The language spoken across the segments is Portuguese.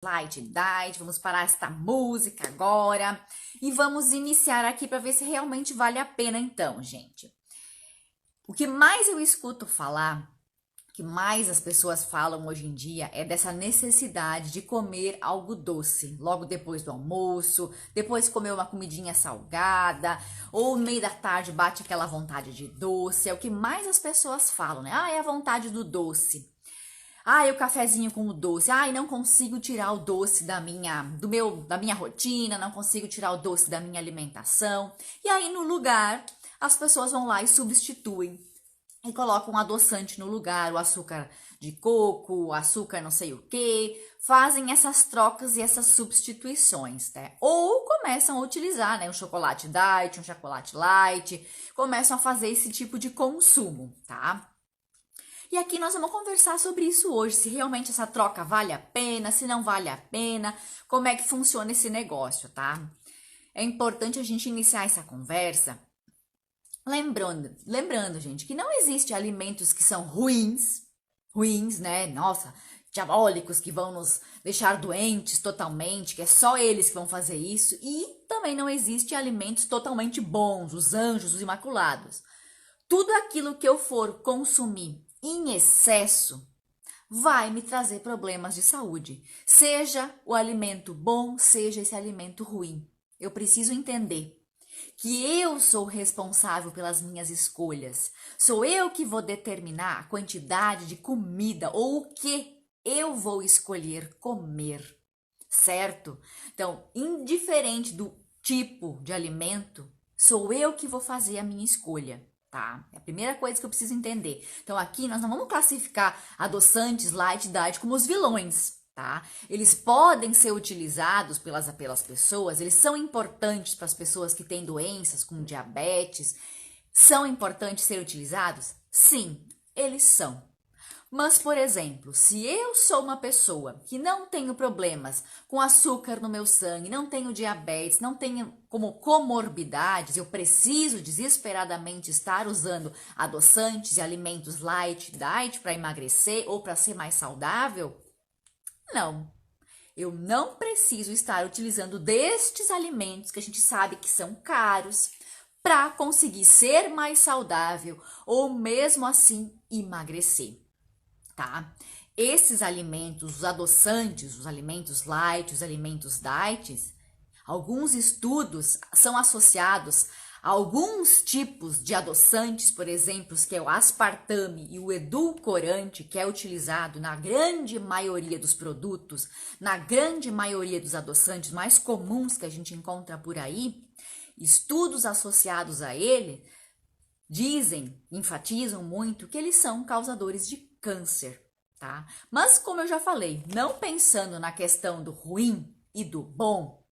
Light Diet, vamos parar esta música agora e vamos iniciar aqui para ver se realmente vale a pena então, gente. O que mais eu escuto falar, o que mais as pessoas falam hoje em dia é dessa necessidade de comer algo doce, logo depois do almoço, depois comer uma comidinha salgada, ou no meio da tarde bate aquela vontade de doce, é o que mais as pessoas falam, né? Ah, é a vontade do doce. Ai, o cafezinho com o doce. Ai, não consigo tirar o doce da minha rotina, não consigo tirar o doce da minha alimentação. E aí, no lugar, as pessoas vão lá e substituem e colocam um adoçante no lugar, o açúcar de coco, o açúcar não sei o que, fazem essas trocas e essas substituições, né? Ou começam a utilizar, né, um chocolate diet, um chocolate light, começam a fazer esse tipo de consumo, tá? E aqui nós vamos conversar sobre isso hoje, se realmente essa troca vale a pena, se não vale a pena, como é que funciona esse negócio, tá? É importante a gente iniciar essa conversa lembrando, gente, que não existe alimentos que são ruins, né? Nossa, diabólicos que vão nos deixar doentes totalmente, que é só eles que vão fazer isso, e também não existe alimentos totalmente bons, os anjos, os imaculados. Tudo aquilo que eu for consumir em excesso vai me trazer problemas de saúde. Seja o alimento bom, seja esse alimento ruim. Eu preciso entender que eu sou responsável pelas minhas escolhas. Sou eu que vou determinar a quantidade de comida ou o que eu vou escolher comer, certo? Então, indiferente do tipo de alimento, sou eu que vou fazer a minha escolha. Tá? É a primeira coisa que eu preciso entender. Então, aqui nós não vamos classificar adoçantes, light, diet como os vilões, tá? Eles podem ser utilizados pelas pessoas, eles são importantes para as pessoas que têm doenças, como diabetes. São importantes ser utilizados? Sim, eles são. Mas, por exemplo, se eu sou uma pessoa que não tenho problemas com açúcar no meu sangue, não tenho diabetes, não tenho como comorbidades, eu preciso desesperadamente estar usando adoçantes e alimentos light, diet para emagrecer ou para ser mais saudável? Não. Eu não preciso estar utilizando destes alimentos que a gente sabe que são caros para conseguir ser mais saudável ou mesmo assim emagrecer. Tá? Esses alimentos, os adoçantes, os alimentos light, os alimentos diets, alguns estudos são associados a alguns tipos de adoçantes, por exemplo, que é o aspartame e o edulcorante, que é utilizado na grande maioria dos produtos, na grande maioria dos adoçantes mais comuns que a gente encontra por aí. Estudos associados a ele enfatizam muito que eles são causadores de câncer, tá? Mas como eu já falei, não pensando na questão do ruim e do bom,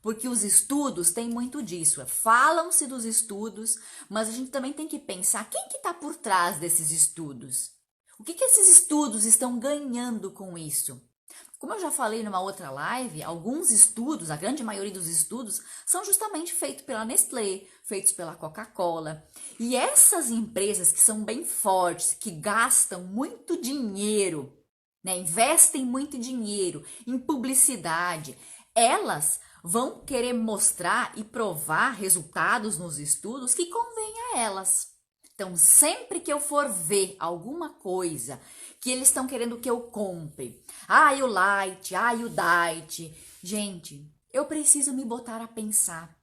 porque os estudos têm muito disso. Falam-se dos estudos, mas a gente também tem que pensar quem que está por trás desses estudos. O que esses estudos estão ganhando com isso? Como eu já falei numa outra live, alguns estudos, a grande maioria dos estudos, são justamente feitos pela Nestlé, feitos pela Coca-Cola. E essas empresas que são bem fortes, que gastam muito dinheiro, né, investem muito dinheiro em publicidade, elas vão querer mostrar e provar resultados nos estudos que convém a elas. Então, sempre que eu for ver alguma coisa que eles estão querendo que eu compre, o light, o diet, gente, eu preciso me botar a pensar.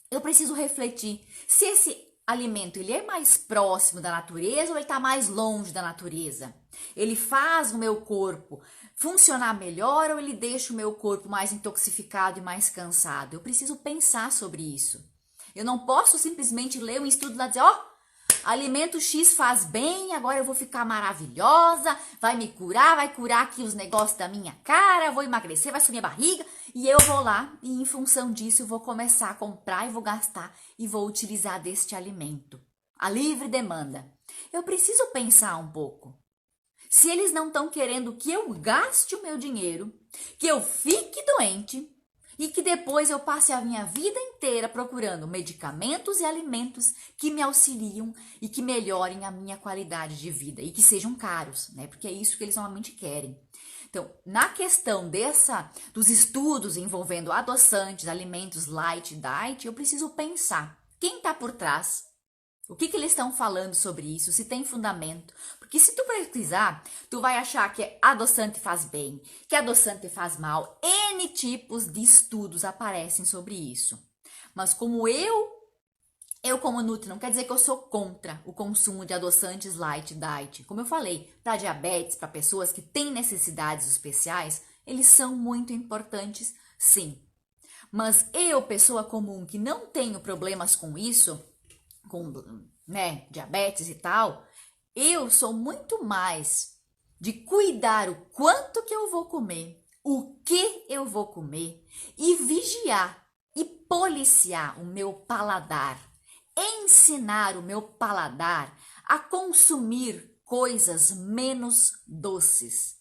Eu preciso refletir se esse alimento ele é mais próximo da natureza ou ele está mais longe da natureza. Ele faz o meu corpo funcionar melhor ou ele deixa o meu corpo mais intoxificado e mais cansado? Eu preciso pensar sobre isso. Eu não posso simplesmente ler um estudo lá e dizer, alimento X faz bem, agora eu vou ficar maravilhosa, vai me curar, vai curar aqui os negócios da minha cara, vou emagrecer, vai sumir a barriga, e eu vou lá e em função disso eu vou começar a comprar e vou gastar e vou utilizar deste alimento. A livre demanda. Eu preciso pensar um pouco. Se eles não estão querendo que eu gaste o meu dinheiro, que eu fique doente, e que depois eu passe a minha vida inteira procurando medicamentos e alimentos que me auxiliam e que melhorem a minha qualidade de vida e que sejam caros, né? Porque é isso que eles normalmente querem. Então, na questão dos estudos envolvendo adoçantes, alimentos light, diet, eu preciso pensar quem está por trás, o que eles estão falando sobre isso, se tem fundamento. Porque se tu pesquisar, tu vai achar que adoçante faz bem, que adoçante faz mal. N tipos de estudos aparecem sobre isso. Mas como eu como Nutri, não quer dizer que eu sou contra o consumo de adoçantes light diet. Como eu falei, para diabetes, para pessoas que têm necessidades especiais, eles são muito importantes, sim. Mas eu, pessoa comum, que não tenho problemas com isso, com, né, diabetes e tal, eu sou muito mais de cuidar o quanto que eu vou comer, o que eu vou comer e vigiar e policiar o meu paladar. Ensinar o meu paladar a consumir coisas menos doces.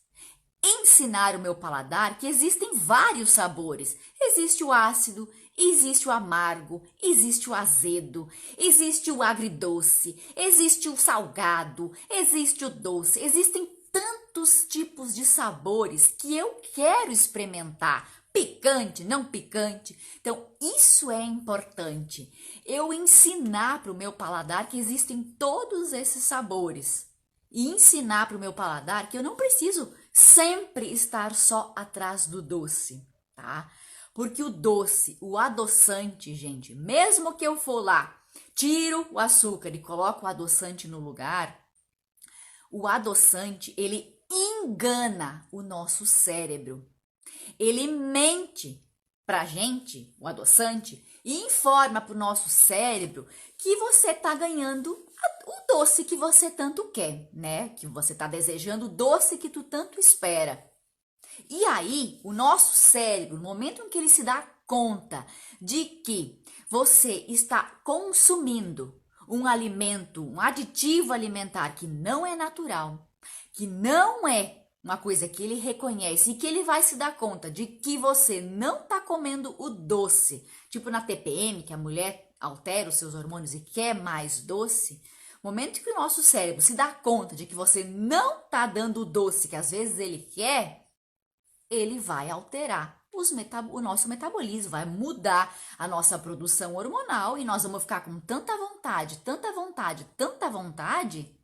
Ensinar o meu paladar que existem vários sabores. Existe o ácido, existe o amargo, existe o azedo, existe o agridoce, existe o salgado, existe o doce. Existem tantos tipos de sabores que eu quero experimentar. Picante, não picante. Então, isso é importante. Eu ensinar para o meu paladar que existem todos esses sabores. E ensinar para o meu paladar que eu não preciso sempre estar só atrás do doce, tá? Porque o doce, o adoçante, gente, mesmo que eu for lá, tiro o açúcar e coloco o adoçante no lugar, o adoçante, ele engana o nosso cérebro. Ele mente pra gente, o adoçante, e informa pro nosso cérebro que você tá ganhando o doce que você tanto quer, né? Que você tá desejando o doce que tu tanto espera. E aí, o nosso cérebro, no momento em que ele se dá conta de que você está consumindo um alimento, um aditivo alimentar que não é natural, que não é uma coisa que ele reconhece e que ele vai se dar conta de que você não está comendo o doce, tipo na TPM, que a mulher altera os seus hormônios e quer mais doce, no momento que o nosso cérebro se dá conta de que você não está dando o doce que às vezes ele quer, ele vai alterar o nosso metabolismo, vai mudar a nossa produção hormonal e nós vamos ficar com tanta vontade, tanta vontade, tanta vontade,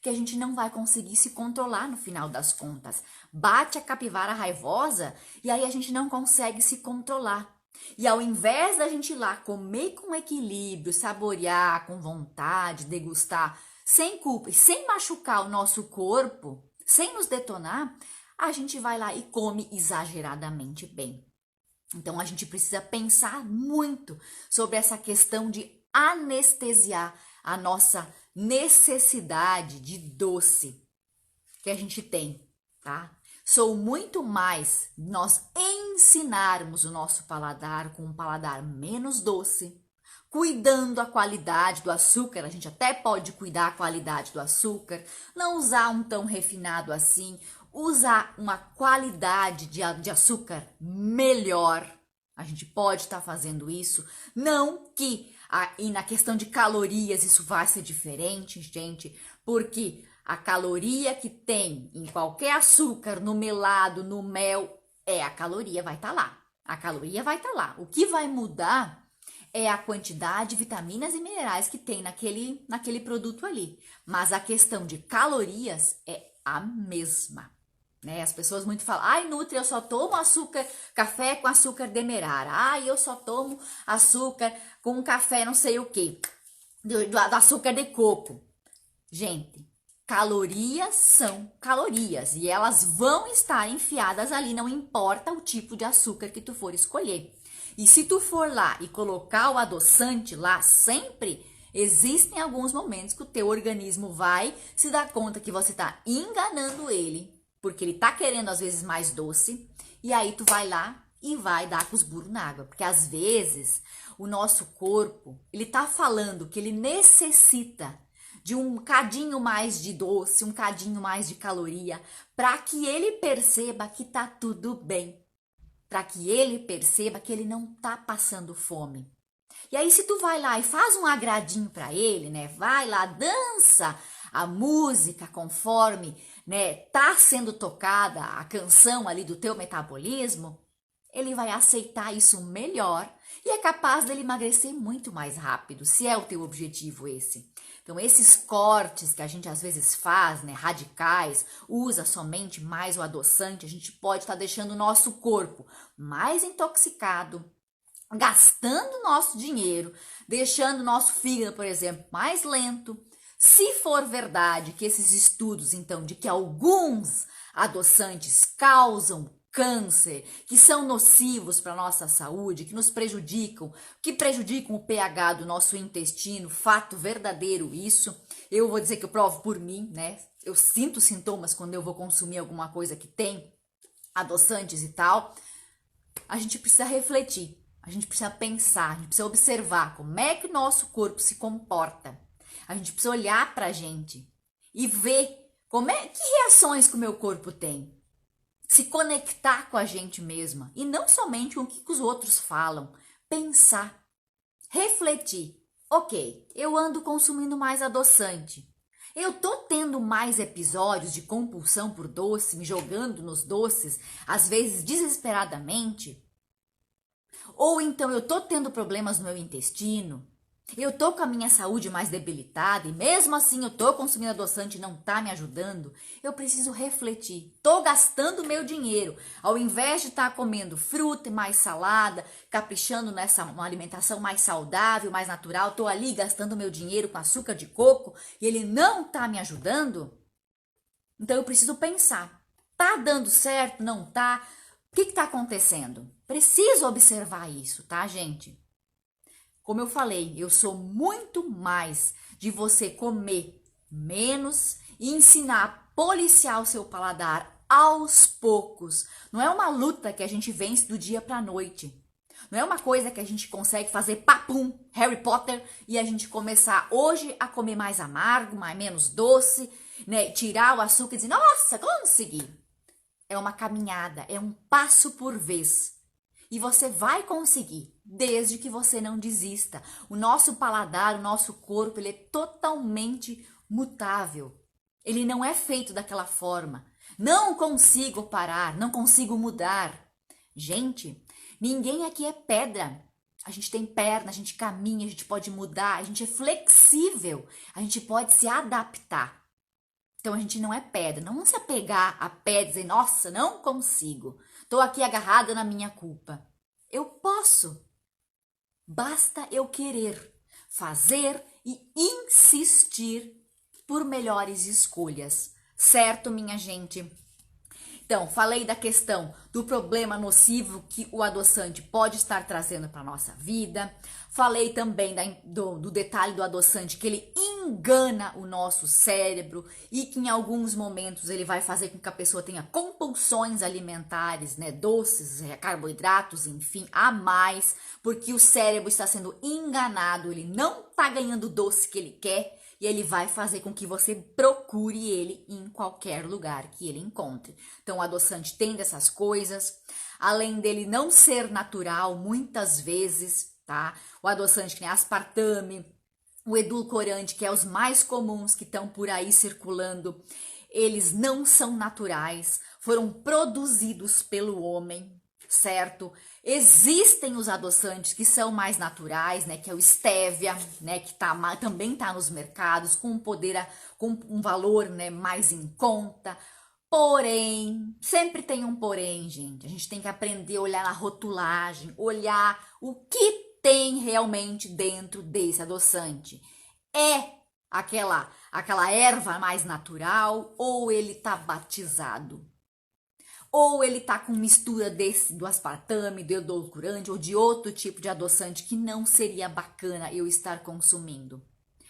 que a gente não vai conseguir se controlar no final das contas. Bate a capivara raivosa e aí a gente não consegue se controlar. E ao invés da gente ir lá comer com equilíbrio, saborear com vontade, degustar sem culpa e sem machucar o nosso corpo, sem nos detonar, a gente vai lá e come exageradamente bem. Então a gente precisa pensar muito sobre essa questão de anestesiar a nossa necessidade de doce que a gente tem, tá? Sou muito mais nós ensinarmos o nosso paladar com um paladar menos doce, cuidando a qualidade do açúcar, a gente até pode cuidar a qualidade do açúcar, não usar um tão refinado assim, usar uma qualidade de açúcar melhor. A gente pode estar fazendo isso, não que e na questão de calorias isso vai ser diferente, gente, porque a caloria que tem em qualquer açúcar, no melado, no mel, a caloria vai estar lá. A caloria vai estar lá. O que vai mudar é a quantidade de vitaminas e minerais que tem naquele produto ali. Mas a questão de calorias é a mesma. Né? As pessoas muito falam, ai, Nutri, eu só tomo açúcar, café com açúcar demerara. Ai, eu só tomo açúcar com café não sei o que, do açúcar de coco. Gente, calorias são calorias e elas vão estar enfiadas ali, não importa o tipo de açúcar que tu for escolher. E se tu for lá e colocar o adoçante lá sempre, existem alguns momentos que o teu organismo vai se dar conta que você está enganando ele, porque ele tá querendo às vezes mais doce, e aí tu vai lá e vai dar com os burros na água, porque às vezes o nosso corpo, ele tá falando que ele necessita de um cadinho mais de doce, um cadinho mais de caloria, para que ele perceba que tá tudo bem, para que ele perceba que ele não tá passando fome. E aí se tu vai lá e faz um agradinho para ele, né? Vai lá, dança a música conforme, né, tá sendo tocada a canção ali do teu metabolismo, ele vai aceitar isso melhor e é capaz dele emagrecer muito mais rápido, se é o teu objetivo esse. Então, esses cortes que a gente às vezes faz, né, radicais, usa somente mais o adoçante, a gente pode estar deixando o nosso corpo mais intoxicado, gastando nosso dinheiro, deixando nosso fígado, por exemplo, mais lento. Se for verdade que esses estudos, então, de que alguns adoçantes causam câncer, que são nocivos para a nossa saúde, que prejudicam o pH do nosso intestino, fato verdadeiro isso. Eu vou dizer que eu provo por mim, né? Eu sinto sintomas quando eu vou consumir alguma coisa que tem adoçantes e tal. A gente precisa refletir, a gente precisa pensar, a gente precisa observar como é que o nosso corpo se comporta. A gente precisa olhar pra gente e ver que reações que o meu corpo tem. Se conectar com a gente mesma e não somente com o que os outros falam. Pensar, refletir. Ok, eu ando consumindo mais adoçante. Eu tô tendo mais episódios de compulsão por doce, me jogando nos doces, às vezes desesperadamente. Ou então eu tô tendo problemas no meu intestino. Eu tô com a minha saúde mais debilitada e mesmo assim eu tô consumindo adoçante e não tá me ajudando. Eu preciso refletir. Tô gastando meu dinheiro. Ao invés de estar comendo fruta e mais salada, caprichando nessa uma alimentação mais saudável, mais natural, tô ali gastando meu dinheiro com açúcar de coco e ele não tá me ajudando. Então eu preciso pensar. Tá dando certo? Não tá? O que tá acontecendo? Preciso observar isso, tá, gente? Como eu falei, eu sou muito mais de você comer menos e ensinar a policiar o seu paladar aos poucos. Não é uma luta que a gente vence do dia para a noite. Não é uma coisa que a gente consegue fazer papum, Harry Potter, e a gente começar hoje a comer mais amargo, mais menos doce, né? Tirar o açúcar e dizer, nossa, consegui. É uma caminhada, é um passo por vez. E você vai conseguir, desde que você não desista. O nosso paladar, o nosso corpo, ele é totalmente mutável. Ele não é feito daquela forma. Não consigo parar, não consigo mudar. Gente, ninguém aqui é pedra. A gente tem perna, a gente caminha, a gente pode mudar, a gente é flexível, a gente pode se adaptar. Então a gente não é pedra, não vamos se apegar a pedra e dizer, nossa, não consigo, tô aqui agarrada na minha culpa. Eu posso, basta eu querer fazer e insistir por melhores escolhas, certo, minha gente? Então, falei da questão do problema nocivo que o adoçante pode estar trazendo para a nossa vida. Falei também do detalhe do adoçante, que ele engana o nosso cérebro e que em alguns momentos ele vai fazer com que a pessoa tenha compulsões alimentares, né? Doces, carboidratos, enfim, a mais, porque o cérebro está sendo enganado, ele não está ganhando o doce que ele quer. E ele vai fazer com que você procure ele em qualquer lugar que ele encontre. Então, o adoçante tem dessas coisas. Além dele não ser natural, muitas vezes, tá? O adoçante que tem aspartame, o edulcorante, que é os mais comuns que estão por aí circulando, eles não são naturais, foram produzidos pelo homem, certo? Existem os adoçantes que são mais naturais, né, que é o stevia, né, que também tá nos mercados com com um valor, né, mais em conta. Porém, sempre tem um porém, gente. A gente tem que aprender a olhar na rotulagem, olhar o que tem realmente dentro desse adoçante. É aquela erva mais natural ou ele tá batizado? Ou ele tá com mistura do aspartame, do edulcorante ou de outro tipo de adoçante que não seria bacana eu estar consumindo.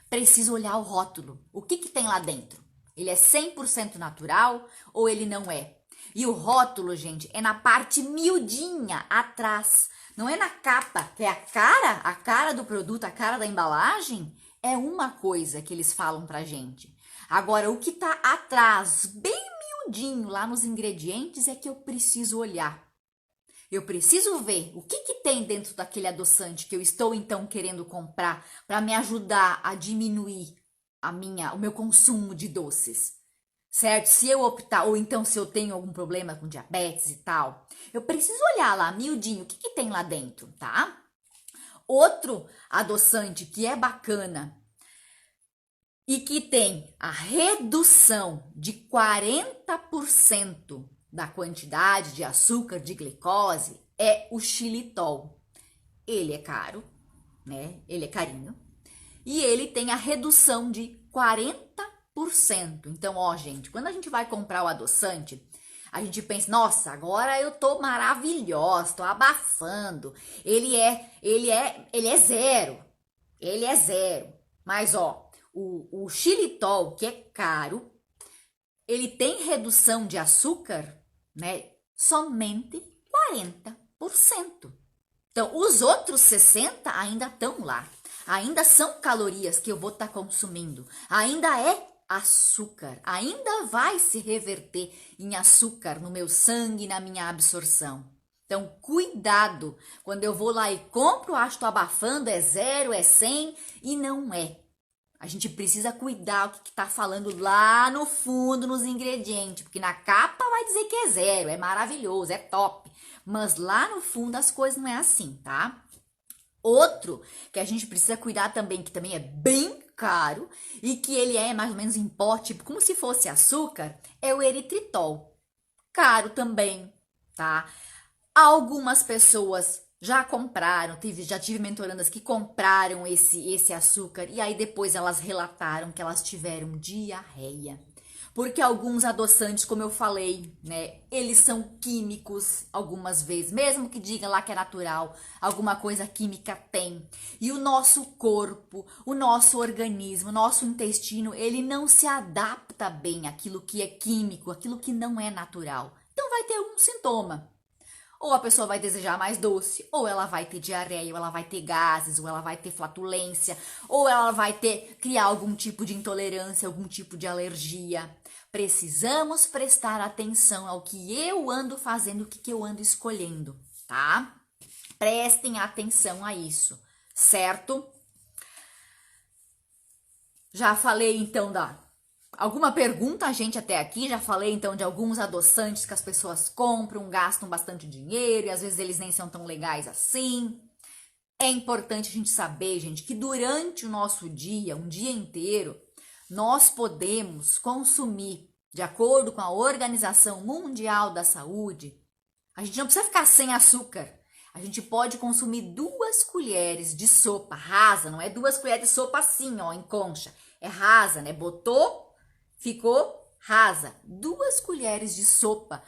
Preciso olhar o rótulo. O que tem lá dentro? Ele é 100% natural ou ele não é? E o rótulo, gente, é na parte miudinha, atrás. Não é na capa, que é a cara do produto, a cara da embalagem. É uma coisa que eles falam pra gente. Agora, o que tá atrás, bem lá nos ingredientes, é que eu preciso olhar. Eu preciso ver o que tem dentro daquele adoçante que eu estou então querendo comprar para me ajudar a diminuir o meu consumo de doces. certo? Se eu optar, ou então se eu tenho algum problema com diabetes e tal, eu preciso olhar lá, miudinho, o que que tem lá dentro, tá? Outro adoçante que é bacana e que tem a redução de 40% da quantidade de açúcar, de glicose, é o xilitol. Ele é caro, né? Ele é carinho. E ele tem a redução de 40%. Então, ó, gente, quando a gente vai comprar o adoçante, a gente pensa, nossa, agora eu tô maravilhosa, tô abafando. Ele é zero. Ele é zero. Mas, ó, o xilitol, que é caro, ele tem redução de açúcar, né? Somente 40%. Então, os outros 60 ainda estão lá. Ainda são calorias que eu vou estar consumindo. Ainda é açúcar. Ainda vai se reverter em açúcar no meu sangue, na minha absorção. Então, cuidado. Quando eu vou lá e compro, acho que estou abafando, é zero, é 100 e não é. A gente precisa cuidar o que está falando lá no fundo, nos ingredientes, porque na capa vai dizer que é zero, é maravilhoso, é top. Mas lá no fundo as coisas não é assim, tá? Outro que a gente precisa cuidar também, que também é bem caro e que ele é mais ou menos em pó, tipo como se fosse açúcar, é o eritritol. Caro também, tá? Algumas pessoas já compraram, já tive mentorandas que compraram esse açúcar e aí depois elas relataram que elas tiveram diarreia. Porque alguns adoçantes, como eu falei, né, eles são químicos algumas vezes, mesmo que diga lá que é natural, alguma coisa química tem. E o nosso corpo, o nosso organismo, o nosso intestino, ele não se adapta bem àquilo que é químico, àquilo que não é natural. Então vai ter um sintoma. Ou a pessoa vai desejar mais doce, ou ela vai ter diarreia, ou ela vai ter gases, ou ela vai ter flatulência, ou ela vai criar algum tipo de intolerância, algum tipo de alergia. Precisamos prestar atenção ao que eu ando fazendo, o que eu ando escolhendo, tá? Prestem atenção a isso, certo? Já falei então alguma pergunta, gente, até aqui? Já falei então de alguns adoçantes que as pessoas compram, gastam bastante dinheiro e às vezes eles nem são tão legais assim. É importante a gente saber, gente, que durante o nosso dia, um dia inteiro, nós podemos consumir, de acordo com a Organização Mundial da Saúde, a gente não precisa ficar sem açúcar. A gente pode consumir 2 colheres de sopa rasa, não é 2 colheres de sopa assim, ó, em concha. É rasa, né? Botou, ficou rasa. 2 colheres de sopa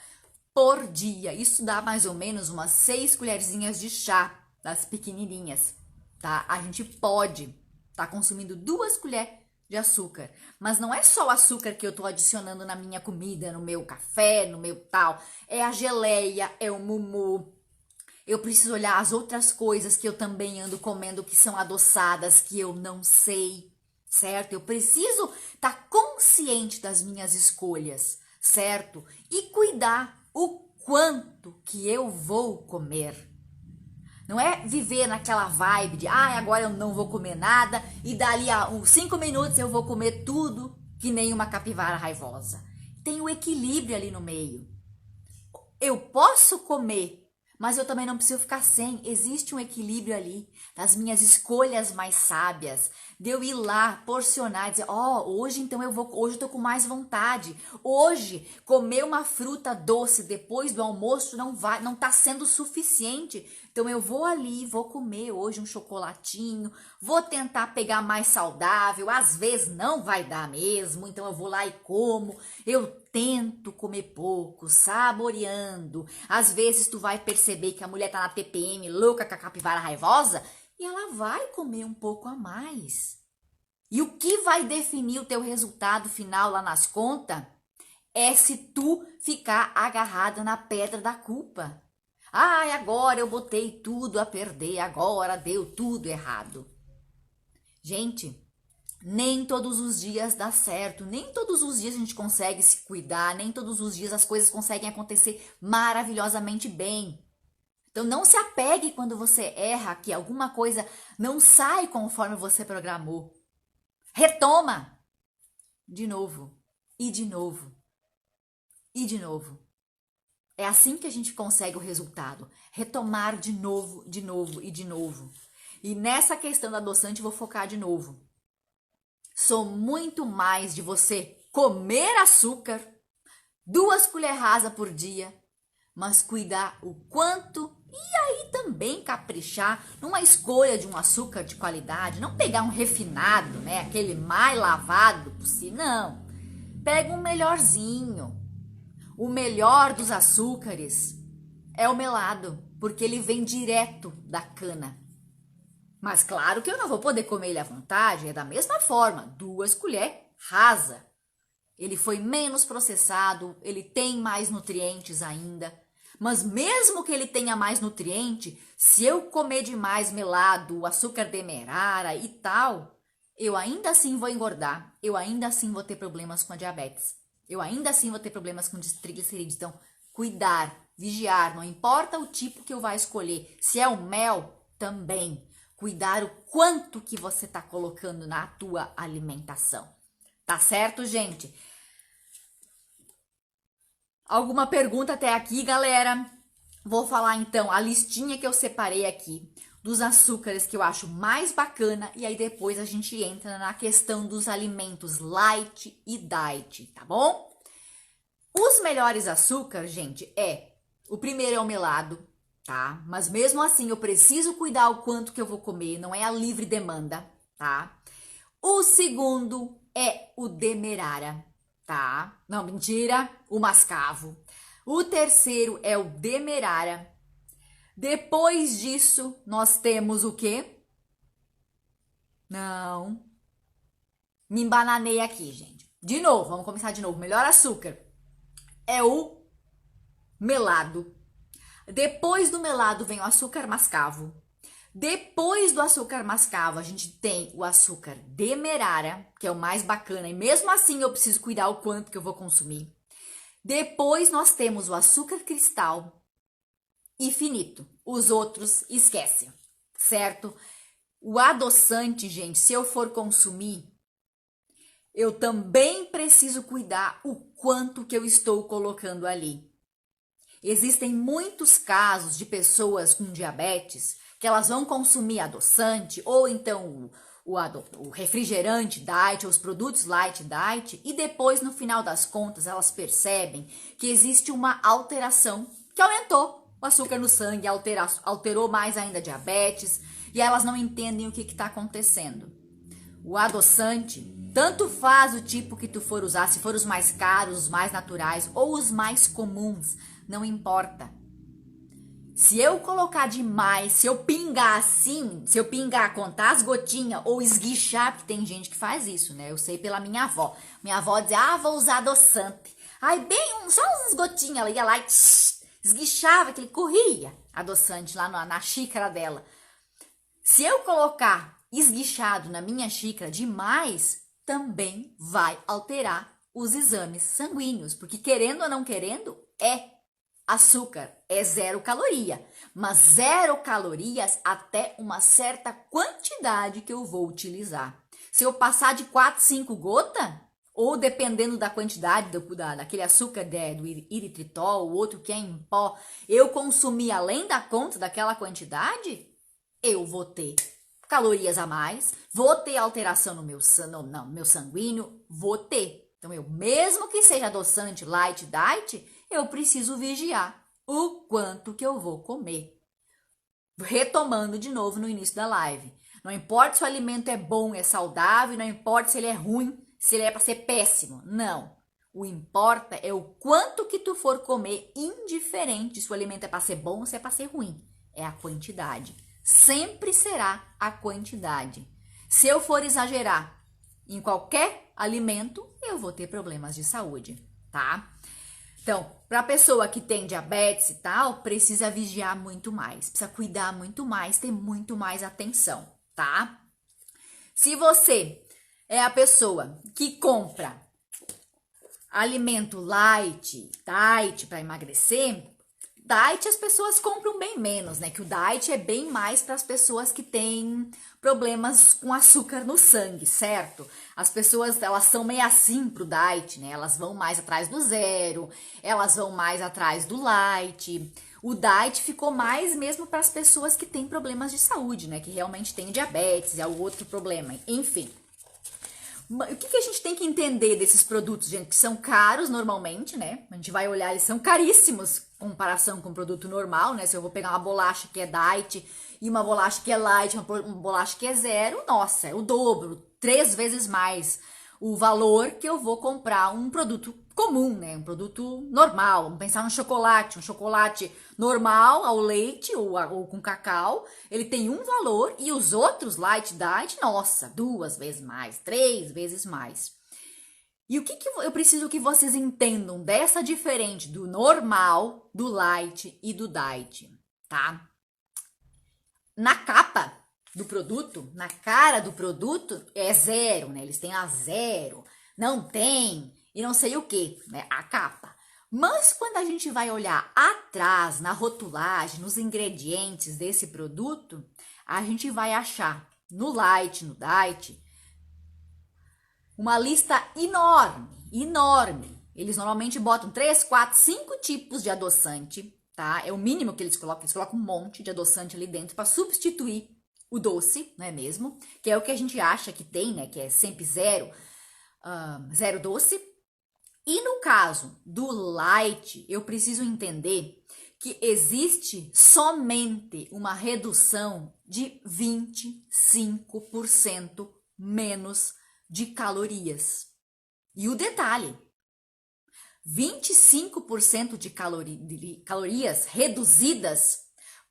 por dia. Isso dá mais ou menos umas 6 colherzinhas de chá, das pequenininhas, tá? A gente pode estar consumindo 2 colheres de açúcar. Mas não é só o açúcar que eu tô adicionando na minha comida, no meu café, no meu tal. É a geleia, é o mumu. Eu preciso olhar as outras coisas que eu também ando comendo que são adoçadas, que eu não sei, certo? Eu preciso estar consciente das minhas escolhas, certo? E cuidar o quanto que eu vou comer. Não é viver naquela vibe de, agora eu não vou comer nada e dali a uns 5 minutos eu vou comer tudo que nem uma capivara raivosa. Tem o equilíbrio ali no meio. Eu posso comer, mas eu também não preciso ficar sem. Existe um equilíbrio ali das minhas escolhas mais sábias, de eu ir lá porcionar, dizer, hoje então hoje eu tô com mais vontade. Hoje comer uma fruta doce depois do almoço não tá sendo suficiente. Então eu vou ali, vou comer hoje um chocolatinho, vou tentar pegar mais saudável. Às vezes não vai dar mesmo, então eu vou lá e como. Eu tento comer pouco, saboreando. Às vezes tu vai perceber que a mulher tá na TPM louca com a capivara raivosa e ela vai comer um pouco a mais. E o que vai definir o teu resultado final lá nas contas é se tu ficar agarrada na pedra da culpa. Agora eu botei tudo a perder, agora deu tudo errado. Gente, nem todos os dias dá certo, nem todos os dias a gente consegue se cuidar, nem todos os dias as coisas conseguem acontecer maravilhosamente bem. Então não se apegue quando você erra, que alguma coisa não sai conforme você programou. Retoma de novo e de novo e de novo. É assim que a gente consegue o resultado. Retomar de novo, de novo e de novo. E nessa questão do adoçante, eu vou focar de novo. Sou muito mais de você comer açúcar, 2 colheres rasas por dia, mas cuidar o quanto e aí também caprichar numa escolha de um açúcar de qualidade. Não pegar um refinado, né? Aquele mais lavado possível. Não. Pega um melhorzinho. O melhor dos açúcares é o melado, porque ele vem direto da cana. Mas claro que eu não vou poder comer ele à vontade, é da mesma forma, 2 colheres rasa. Ele foi menos processado, ele tem mais nutrientes ainda. Mas mesmo que ele tenha mais nutriente, se eu comer demais melado, açúcar demerara e tal, eu ainda assim vou engordar, eu ainda assim vou ter problemas com a diabetes. Eu ainda assim vou ter problemas com triglicerídeos. Então, cuidar, vigiar, não importa o tipo que eu vá escolher. Se é o mel, também. Cuidar o quanto que você está colocando na tua alimentação. Tá certo, gente? Alguma pergunta até aqui, galera? Vou falar então a listinha que eu separei aqui dos açúcares que eu acho mais bacana e aí depois a gente entra na questão dos alimentos light e diet, tá bom? Os melhores açúcares, gente, o primeiro é o melado, tá? Mas mesmo assim eu preciso cuidar o quanto que eu vou comer, não é a livre demanda, tá? O segundo é o demerara, tá? Não, mentira, o mascavo. O terceiro é o demerara. Depois disso, nós temos o quê? Não. Me embananei aqui, gente. De novo, vamos começar de novo. Melhor açúcar é o melado. Depois do melado vem o açúcar mascavo. Depois do açúcar mascavo, a gente tem o açúcar demerara, que é o mais bacana, e mesmo assim eu preciso cuidar o quanto que eu vou consumir. Depois nós temos o açúcar cristal e finito. Os outros esquece, certo? O adoçante, gente, se eu for consumir, eu também preciso cuidar o quanto que eu estou colocando ali. Existem muitos casos de pessoas com diabetes que elas vão consumir adoçante ou então o refrigerante diet ou os produtos light diet e depois no final das contas elas percebem que existe uma alteração que aumentou o açúcar no sangue, alterou mais ainda a diabetes e elas não entendem o que está acontecendo. O adoçante, tanto faz o tipo que tu for usar, se for os mais caros, os mais naturais ou os mais comuns, não importa. Se eu colocar demais, se eu pingar assim, se eu pingar, contar as gotinhas ou esguichar, porque tem gente que faz isso, né? Eu sei pela minha avó. Minha avó dizia, vou usar adoçante. Aí bem, só umas gotinhas, ela ia lá e esguichava, que ele corria adoçante lá na xícara dela. Se eu colocar esguichado na minha xícara demais, também vai alterar os exames sanguíneos, porque querendo ou não querendo, açúcar é 0 caloria, mas 0 calorias até uma certa quantidade que eu vou utilizar. Se eu passar de 4, 5 gotas, ou dependendo da quantidade daquele açúcar do eritritol, o outro que é em pó, eu consumir além da conta daquela quantidade, eu vou ter calorias a mais, vou ter alteração no meu sanguíneo, vou ter. Então, mesmo que seja adoçante, light, diet, eu preciso vigiar o quanto que eu vou comer. Retomando de novo no início da live. Não importa se o alimento é bom, é saudável, não importa se ele é ruim, se ele é para ser péssimo. Não. O importa é o quanto que tu for comer, indiferente se o alimento é para ser bom ou se é para ser ruim. É a quantidade. Sempre será a quantidade. Se eu for exagerar em qualquer alimento, eu vou ter problemas de saúde, tá? Então, para a pessoa que tem diabetes e tal, precisa vigiar muito mais, precisa cuidar muito mais, ter muito mais atenção, tá? Se você é a pessoa que compra alimento light, diet para emagrecer, Diet as pessoas compram bem menos, né? Que o diet é bem mais para as pessoas que têm problemas com açúcar no sangue, certo? As pessoas, elas são meio assim pro diet, né? Elas vão mais atrás do zero, elas vão mais atrás do light. O diet ficou mais mesmo para as pessoas que têm problemas de saúde, né? Que realmente têm diabetes, é o outro problema. Enfim. O que a gente tem que entender desses produtos, gente? Que são caros normalmente, né? A gente vai olhar, eles são caríssimos em comparação com um produto normal, né? Se eu vou pegar uma bolacha que é diet e uma bolacha que é light, uma bolacha que é zero, nossa, é o dobro, 3 vezes mais o valor que eu vou comprar um produto comum, né? Um produto normal. Vamos pensar no chocolate, um chocolate normal ao leite ou com cacau, ele tem um valor e os outros light diet, nossa, 2 vezes mais, 3 vezes mais. E o que eu preciso que vocês entendam dessa diferença do normal, do light e do diet, tá? Na capa do produto, na cara do produto, é zero, né? Eles têm a zero, não tem, e não sei o que, né? A capa. Mas quando a gente vai olhar atrás, na rotulagem, nos ingredientes desse produto, a gente vai achar no light, no diet, uma lista enorme, enorme. Eles normalmente botam 3, 4, 5 tipos de adoçante, tá? É o mínimo que eles colocam um monte de adoçante ali dentro para substituir o doce, não é mesmo? Que é o que a gente acha que tem, né? Que é sempre zero, zero doce. E no caso do light, eu preciso entender que existe somente uma redução de 25% menos de calorias. E o detalhe, 25% de calorias reduzidas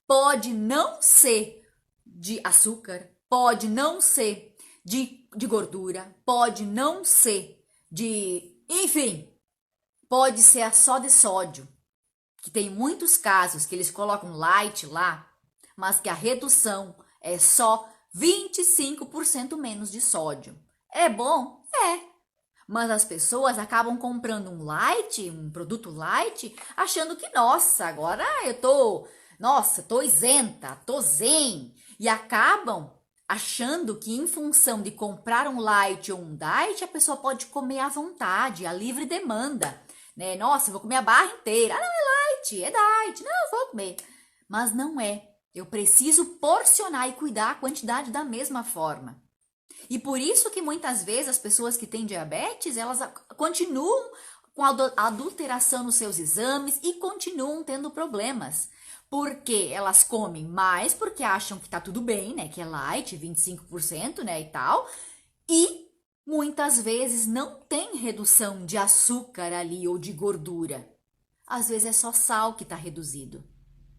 pode não ser de açúcar, pode não ser de gordura, pode não ser de... Enfim, pode ser só de sódio, que tem muitos casos que eles colocam light lá, mas que a redução é só 25% menos de sódio. É bom? É. Mas as pessoas acabam comprando um light, um produto light, achando que, nossa, agora tô isenta, tô zen. E acabam achando que em função de comprar um light ou um diet, a pessoa pode comer à vontade, a livre demanda, né? Nossa, eu vou comer a barra inteira. Ah, não, é light, é diet. Não, eu vou comer. Mas não é. Eu preciso porcionar e cuidar a quantidade da mesma forma. E por isso que muitas vezes as pessoas que têm diabetes, elas continuam com adulteração nos seus exames e continuam tendo problemas. Porque elas comem mais porque acham que tá tudo bem, né? Que é light, 25%, né? E tal. E muitas vezes não tem redução de açúcar ali ou de gordura. Às vezes é só sal que tá reduzido,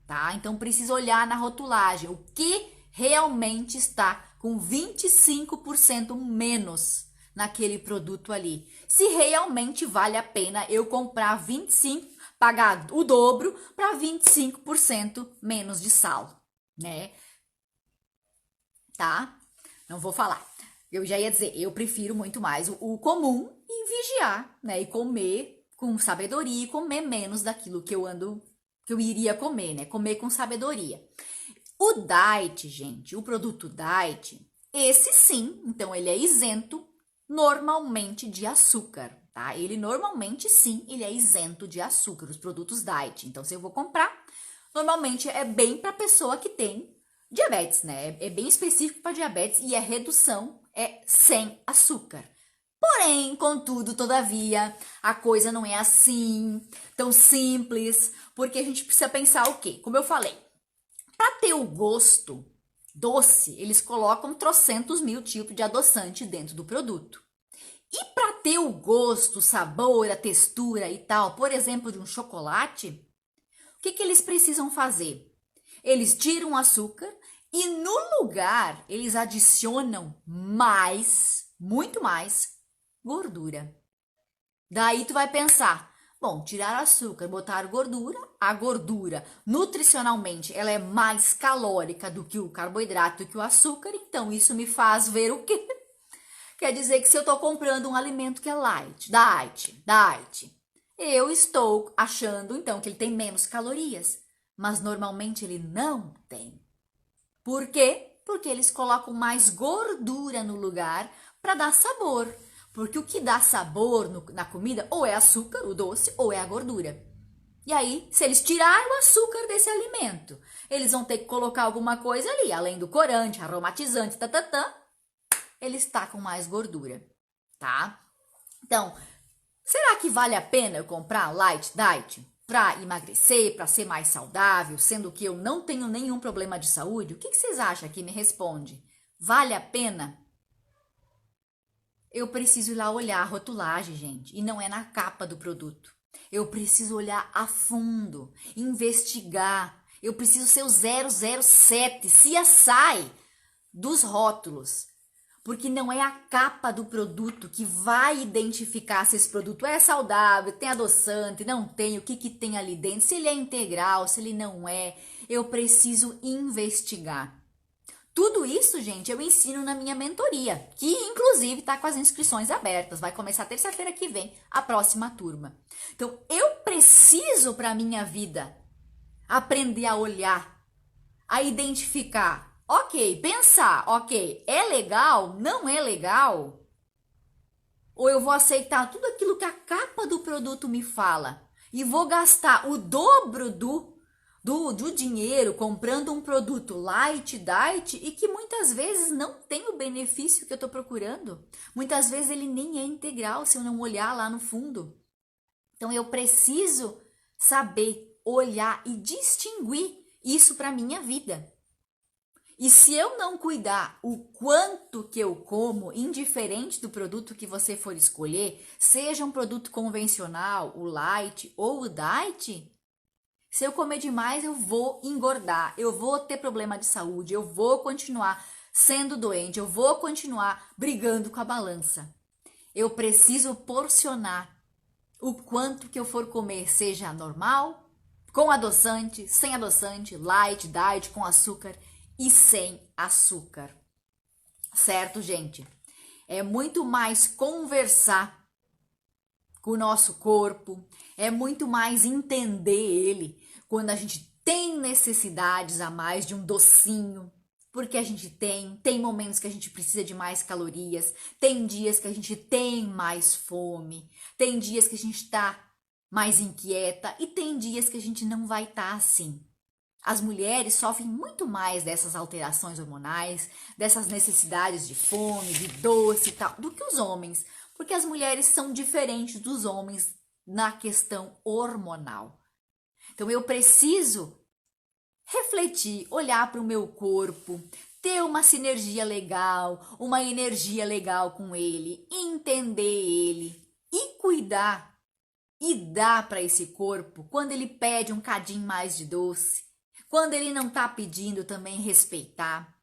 tá? Então precisa olhar na rotulagem o que realmente está com 25% menos naquele produto ali. Se realmente vale a pena eu comprar 25, pagar o dobro para 25% menos de sal, né? Tá? Não vou falar. Eu já ia dizer, eu prefiro muito mais o comum e vigiar, né? E comer com sabedoria e comer menos daquilo que eu iria comer, né? Comer com sabedoria. O diet, gente, o produto diet, esse sim, então ele é isento normalmente de açúcar, tá? Ele normalmente sim, ele é isento de açúcar, os produtos diet. Então, se eu vou comprar, normalmente é bem para pessoa que tem diabetes, né? É bem específico para diabetes e a redução é sem açúcar. Porém, contudo, todavia, a coisa não é assim tão simples, porque a gente precisa pensar o quê? Como eu falei, para ter o gosto doce, eles colocam trocentos mil tipos de adoçante dentro do produto. E para ter o gosto, o sabor, a textura e tal, por exemplo, de um chocolate, o que eles precisam fazer? Eles tiram o açúcar e no lugar eles adicionam mais, muito mais, gordura. Daí tu vai pensar, bom, tirar açúcar, botar gordura, a gordura nutricionalmente ela é mais calórica do que o carboidrato e que o açúcar, então isso me faz ver o quê? Quer dizer que se eu estou comprando um alimento que é diet, eu estou achando então que ele tem menos calorias. mas normalmente ele não tem. Por quê? Porque eles colocam mais gordura no lugar para dar sabor. Porque o que dá sabor na comida ou é açúcar, o doce, ou é a gordura. E aí, se eles tirarem o açúcar desse alimento, eles vão ter que colocar alguma coisa ali, além do corante, aromatizante, eles tacam mais gordura, tá? Então, será que vale a pena eu comprar Light Diet para emagrecer, para ser mais saudável, sendo que eu não tenho nenhum problema de saúde? O que vocês acham aqui? Me responde. Vale a pena? Eu preciso ir lá olhar a rotulagem, gente, e não é na capa do produto. Eu preciso olhar a fundo, investigar. Eu preciso ser o 007, CSI dos rótulos. Porque não é a capa do produto que vai identificar se esse produto é saudável, tem adoçante, não tem, o que tem ali dentro, se ele é integral, se ele não é. Eu preciso investigar. Tudo isso, gente, eu ensino na minha mentoria, que inclusive está com as inscrições abertas. Vai começar terça-feira que vem a próxima turma. Então, eu preciso para a minha vida aprender a olhar, a identificar. Ok, pensar, ok, é legal, não é legal? Ou eu vou aceitar tudo aquilo que a capa do produto me fala e vou gastar o dobro do dinheiro comprando um produto light, diet e que muitas vezes não tem o benefício que eu estou procurando. Muitas vezes ele nem é integral se eu não olhar lá no fundo. Então eu preciso saber olhar e distinguir isso para minha vida. E se eu não cuidar o quanto que eu como, indiferente do produto que você for escolher, seja um produto convencional, o light ou o diet, se eu comer demais, eu vou engordar, eu vou ter problema de saúde, eu vou continuar sendo doente, eu vou continuar brigando com a balança. Eu preciso porcionar o quanto que eu for comer, seja normal, com adoçante, sem adoçante, light, diet, com açúcar e sem açúcar. Certo, gente? É muito mais conversar com o nosso corpo, é muito mais entender ele quando a gente tem necessidades a mais de um docinho, porque a gente tem momentos que a gente precisa de mais calorias, tem dias que a gente tem mais fome, tem dias que a gente está mais inquieta e tem dias que a gente não vai estar assim. As mulheres sofrem muito mais dessas alterações hormonais, dessas necessidades de fome, de doce e tal, do que os homens, porque as mulheres são diferentes dos homens na questão hormonal. Então eu preciso refletir, olhar para o meu corpo, ter uma sinergia legal, uma energia legal com ele, entender ele e cuidar e dar para esse corpo quando ele pede um cadinho mais de doce, quando ele não está pedindo também respeitar.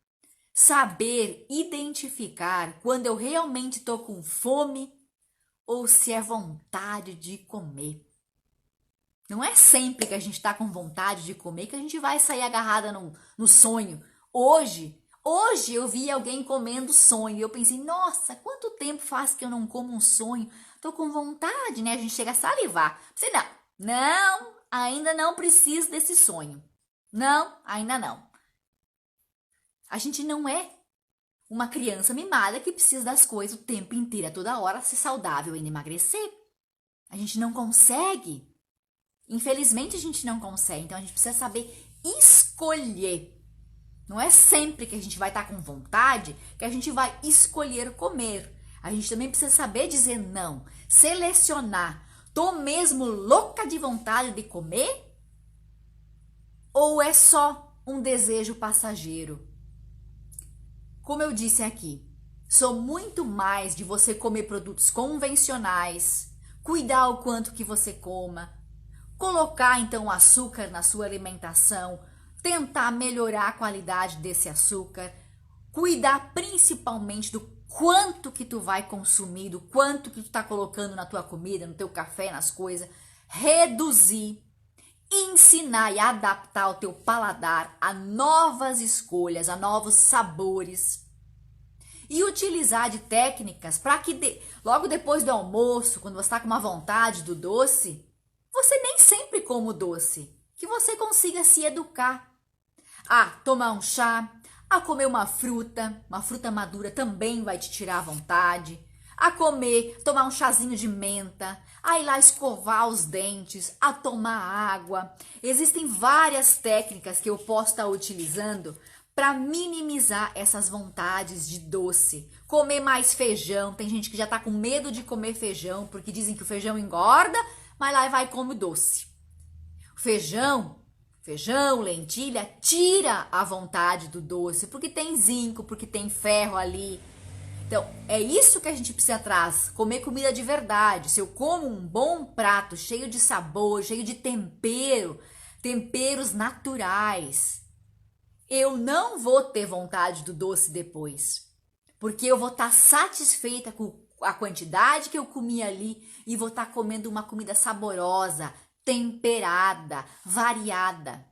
Saber identificar quando eu realmente estou com fome ou se é vontade de comer. Não é sempre que a gente está com vontade de comer que a gente vai sair agarrada no sonho. Hoje eu vi alguém comendo sonho e eu pensei, nossa, quanto tempo faz que eu não como um sonho? Tô com vontade, né? A gente chega a salivar. Você não, ainda não preciso desse sonho. Não, ainda não. A gente não é uma criança mimada que precisa das coisas o tempo inteiro, a toda hora, ser saudável e emagrecer. A gente não consegue. Infelizmente a gente não consegue, então a gente precisa saber escolher. Não é sempre que a gente vai estar com vontade que a gente vai escolher comer. A gente também precisa saber dizer não, selecionar. Tô mesmo louca de vontade de comer? Ou é só um desejo passageiro? Como eu disse aqui, sou muito mais de você comer produtos convencionais, cuidar o quanto que você coma, colocar então açúcar na sua alimentação, tentar melhorar a qualidade desse açúcar, cuidar principalmente do quanto que tu vai consumir, do quanto que tu tá colocando na tua comida, no teu café, nas coisas, reduzir, ensinar e adaptar o teu paladar a novas escolhas, a novos sabores e utilizar de técnicas para que logo depois do almoço, quando você está com uma vontade do doce, você nem sempre come o doce. que você consiga se educar a tomar um chá, a comer uma fruta madura também vai te tirar a vontade, a comer, tomar um chazinho de menta, a ir lá escovar os dentes, a tomar água. Existem várias técnicas que eu posso estar utilizando para minimizar essas vontades de doce. Comer mais feijão, tem gente que já tá com medo de comer feijão, porque dizem que o feijão engorda, mas lá vai e come doce. Feijão, lentilha, tira a vontade do doce, porque tem zinco, porque tem ferro ali. Então, é isso que a gente precisa atrás, comer comida de verdade. Se eu como um bom prato cheio de sabor, cheio de tempero, temperos naturais, eu não vou ter vontade do doce depois, porque eu vou estar satisfeita com a quantidade que eu comi ali e vou estar comendo uma comida saborosa, temperada, variada.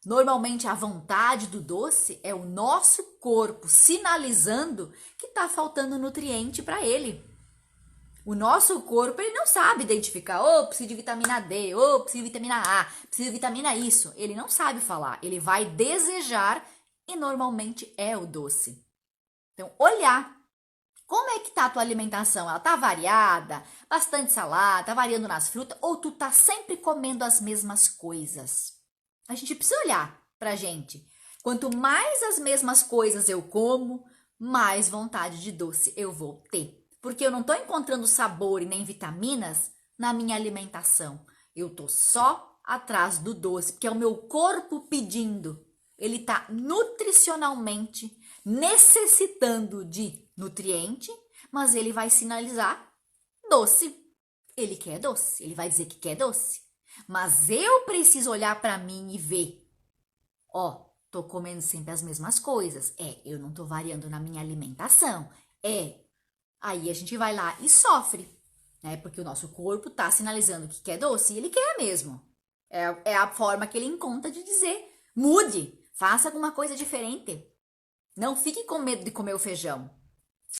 Normalmente a vontade do doce é o nosso corpo sinalizando que está faltando nutriente para ele. O nosso corpo ele não sabe identificar, preciso de vitamina D, preciso de vitamina A, preciso de vitamina isso. Ele não sabe falar, ele vai desejar e normalmente é o doce. Então, olhar como é que tá a tua alimentação? Ela tá variada, bastante salada, tá variando nas frutas ou tu tá sempre comendo as mesmas coisas? A gente precisa olhar pra gente. Quanto mais as mesmas coisas eu como, mais vontade de doce eu vou ter. Porque eu não tô encontrando sabor e nem vitaminas na minha alimentação. Eu tô só atrás do doce, porque é o meu corpo pedindo. Ele tá nutricionalmente necessitando de nutriente, mas ele vai sinalizar doce. Ele quer doce, ele vai dizer que quer doce. Mas eu preciso olhar para mim e ver, tô comendo sempre as mesmas coisas. Eu não tô variando na minha alimentação. Aí a gente vai lá e sofre, né? Porque o nosso corpo tá sinalizando que quer doce e ele quer mesmo. É a forma que ele encontra de dizer, mude, faça alguma coisa diferente. Não fique com medo de comer o feijão.